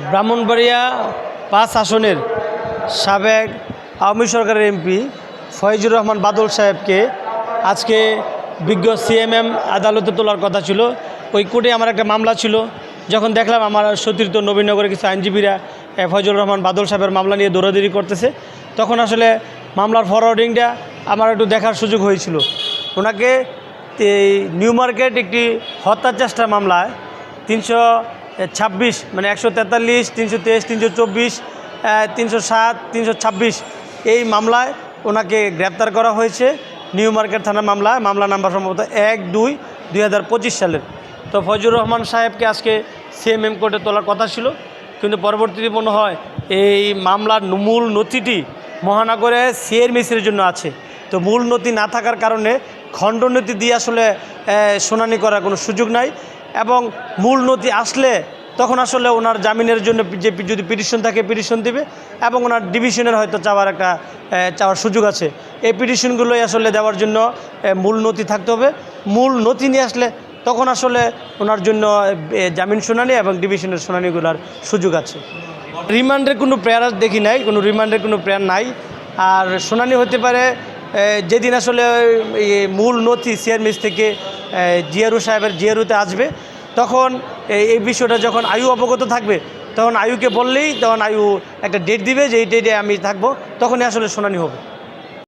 ব্রাহ্মণবাড়িয়া ৫ আসনের সাবেক আওয়ামী সরকারের এমপি ফয়জুর রহমান বাদল সাহেবকে আজকে বিজ্ঞ সিএমএম আদালতে তোলার কথা ছিল। ওই কোর্টে আমার একটা মামলা ছিল। যখন দেখলাম আমার সতীর্থ নবীনগরের কিছু আইনজীবীরা ফয়জুর রহমান বাদল সাহেবের মামলা নিয়ে দৌড়াদৌড়ি করতেছে, তখন আসলে মামলার ফরওয়ার্ডিংটা আমার একটু দেখার সুযোগ হয়েছিল। ওনাকে এই নিউ মার্কেট একটি হত্যা চেষ্টার মামলায় 326 মানে 143, 323, 324, 307, 326 এই মামলায় ওনাকে গ্রেপ্তার করা হয়েছে। নিউ মার্কেট থানার মামলা নাম্বার সম্ভবত 1-2-2025 সালের। তো ফয়জুর রহমান সাহেবকে আজকে সিএমএম কোর্টে তোলার কথা ছিল, কিন্তু পরবর্তীতে মনে হয় এই মামলার মূল নথিটি মহানগরে সিএর মিসের জন্য আছে। তো মূল নথি না থাকার কারণে খণ্ডনথি দিয়ে আসলে শুনানি করার কোনো সুযোগ নাই, এবং মূল নথি আসলে তখন আসলে ওনার জামিনের জন্য যে যদি পিটিশন থাকে পিটিশন দেবে, এবং ওনার ডিভিশনের হয়তো চাওয়ার সুযোগ আছে। এই পিটিশনগুলোই আসলে দেওয়ার জন্য মূল নথি থাকতে হবে। মূল নথি নিয়ে আসলে তখন আসলে ওনার জন্য জামিন শুনানি এবং ডিভিশনের শুনানিগুলোর সুযোগ আছে। রিমান্ডের কোনো প্রেয়ার দেখি নাই, কোনো রিমান্ডের কোনো প্রেয়ার নাই। আর শুনানি হতে পারে যেদিন আসলে মূল নথি সিআরমিস থেকে জিয়ারু সাহেবের জিয়ারুতে আসবে, তখন এই বিষয়টা যখন আয়ু অবগত থাকবে, তখন আয়ুকে বললেই তখন আয়ু একটা ডেট দিবে যে এই ডেটে আমি থাকবো, তখনই আসলে শুনানি হবে।